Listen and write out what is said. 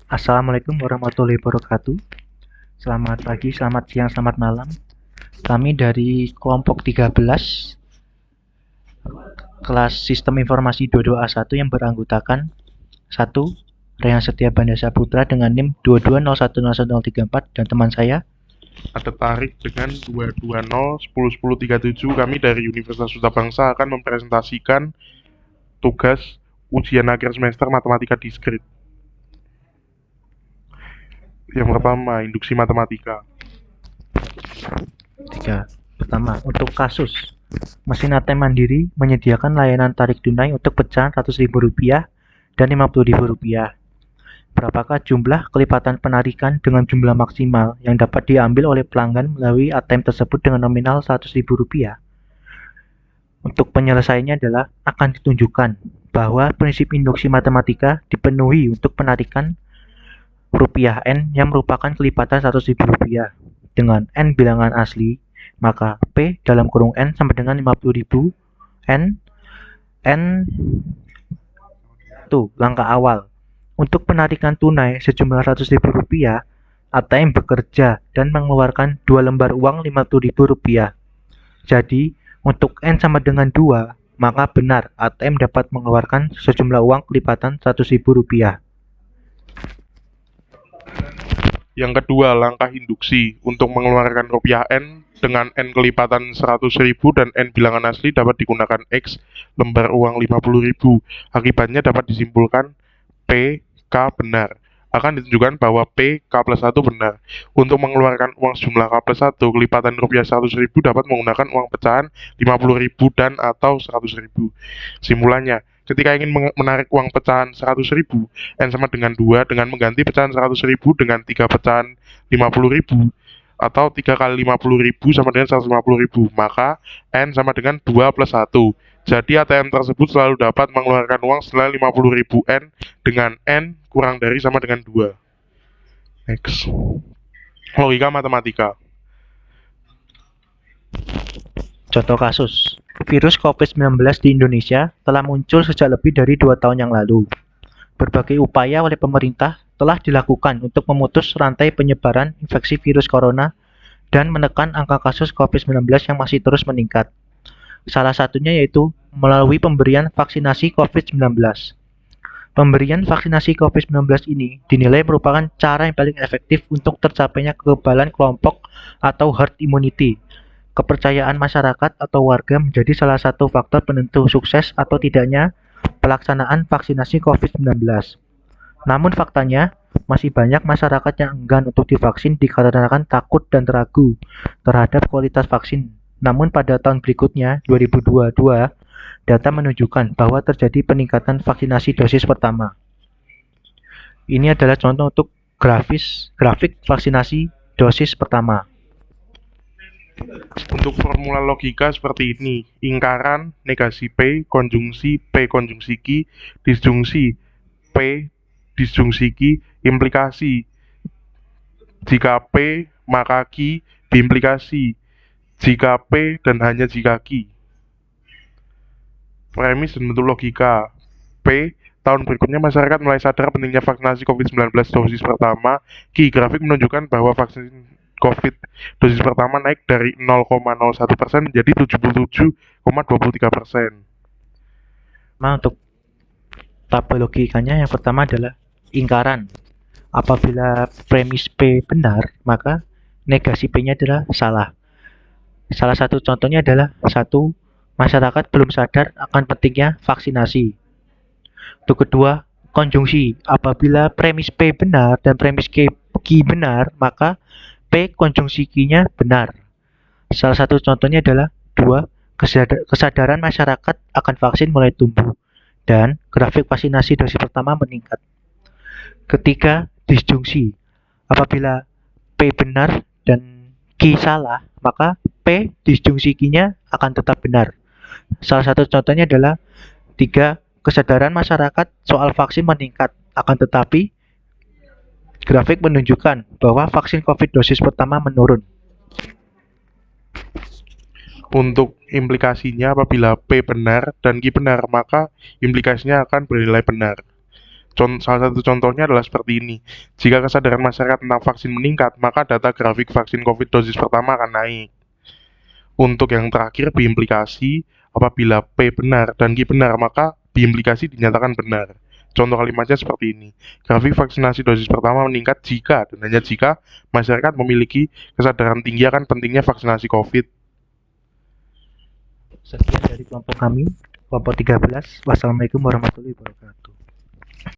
Assalamualaikum warahmatullahi wabarakatuh. Selamat pagi, selamat siang, selamat malam. Kami dari kelompok 13 kelas Sistem Informasi 22A1 yang beranggotakan 1. Rehan Setiabanda Saputra dengan NIM 22010134 dan teman saya Ada Tarik dengan 220101037. Kami dari Universitas Suta Bangsa akan mempresentasikan tugas ujian akhir semester matematika diskrit. Yang pertama, induksi matematika. 3. Pertama, untuk kasus mesin ATM Mandiri menyediakan layanan tarik tunai untuk pecahan Rp100.000 dan Rp50.000. Berapakah jumlah kelipatan penarikan dengan jumlah maksimal yang dapat diambil oleh pelanggan melalui ATM tersebut dengan nominal Rp100.000? Untuk penyelesaiannya adalah akan ditunjukkan bahwa prinsip induksi matematika dipenuhi untuk penarikan rupiah N yang merupakan kelipatan Rp100.000 dengan N bilangan asli, maka P dalam kurung N sama dengan 50.000 N tuh langkah awal. Untuk penarikan tunai sejumlah Rp100.000, ATM bekerja dan mengeluarkan 2 lembar uang Rp50.000. Jadi, untuk N sama dengan 2, maka benar ATM dapat mengeluarkan sejumlah uang kelipatan Rp100.000. Yang kedua, langkah induksi. Untuk mengeluarkan rupiah N dengan N kelipatan 100.000 dan N bilangan asli dapat digunakan X lembar uang 50.000. Akibatnya dapat disimpulkan P, K benar. Akan ditunjukkan bahwa P, K plus 1 benar. Untuk mengeluarkan uang sejumlah K plus 1, kelipatan rupiah 100.000 dapat menggunakan uang pecahan 50.000 dan atau 100.000. Simpulannya, ketika ingin menarik uang pecahan 100.000, N sama dengan 2 dengan mengganti pecahan 100.000 dengan 3 pecahan 50.000 atau 3 kali 50.000 sama dengan 150.000, maka N sama dengan 2 plus 1. Jadi ATM tersebut selalu dapat mengeluarkan uang senilai 50.000 N dengan N kurang dari sama dengan 2. Next. Logika matematika. Contoh kasus, virus COVID-19 di Indonesia telah muncul sejak lebih dari 2 tahun yang lalu. Berbagai upaya oleh pemerintah telah dilakukan untuk memutus rantai penyebaran infeksi virus corona dan menekan angka kasus COVID-19 yang masih terus meningkat. Salah satunya yaitu melalui pemberian vaksinasi COVID-19. Pemberian vaksinasi COVID-19 ini dinilai merupakan cara yang paling efektif untuk tercapainya kekebalan kelompok atau herd immunity. Kepercayaan masyarakat atau warga menjadi salah satu faktor penentu sukses atau tidaknya pelaksanaan vaksinasi COVID-19. Namun faktanya, masih banyak masyarakat yang enggan untuk divaksin dikarenakan takut dan ragu terhadap kualitas vaksin. Namun pada tahun berikutnya, 2022, data menunjukkan bahwa terjadi peningkatan vaksinasi dosis pertama. Ini adalah contoh untuk grafik vaksinasi dosis pertama. Untuk formula logika seperti ini, ingkaran, negasi P konjungsi Q, disjungsi P disjungsi Q, implikasi. Jika P, maka Q diimplikasi. Jika P dan hanya jika Q. Premis dan bentuk logika. P, tahun berikutnya masyarakat mulai sadar pentingnya vaksinasi COVID-19 dosis pertama. Q, grafik menunjukkan bahwa vaksin COVID dosis pertama naik dari 0,01% menjadi 77,23%. Nah, untuk tabel logikanya yang pertama adalah ingkaran. Apabila premis P benar, maka negasi P-nya adalah salah. Salah satu contohnya adalah 1. Masyarakat belum sadar akan pentingnya vaksinasi. Untuk kedua, konjungsi. Apabila premis P benar dan premis Q benar, maka P konjungsi Q-nya benar. Salah satu contohnya adalah 2. Kesadaran masyarakat akan vaksin mulai tumbuh dan grafik vaksinasi dosis pertama meningkat. Ketiga, disjungsi. Apabila P benar dan Q salah, maka P disjungsi Q-nya akan tetap benar. Salah satu contohnya adalah 3. Kesadaran masyarakat soal vaksin meningkat, akan tetapi grafik menunjukkan bahwa vaksin COVID dosis pertama menurun. Untuk implikasinya, apabila P benar dan Q benar, maka implikasinya akan bernilai benar. Salah satu contohnya adalah seperti ini. Jika kesadaran masyarakat tentang vaksin meningkat, maka data grafik vaksin COVID dosis pertama akan naik. Untuk yang terakhir, biimplikasi, apabila P benar dan Q benar, maka biimplikasi dinyatakan benar. Contoh kalimatnya seperti ini. Grafik vaksinasi dosis pertama meningkat jika, dan hanya jika, masyarakat memiliki kesadaran tinggi akan pentingnya vaksinasi COVID. Sekian dari kelompok kami, kelompok 13. Wassalamualaikum warahmatullahi wabarakatuh.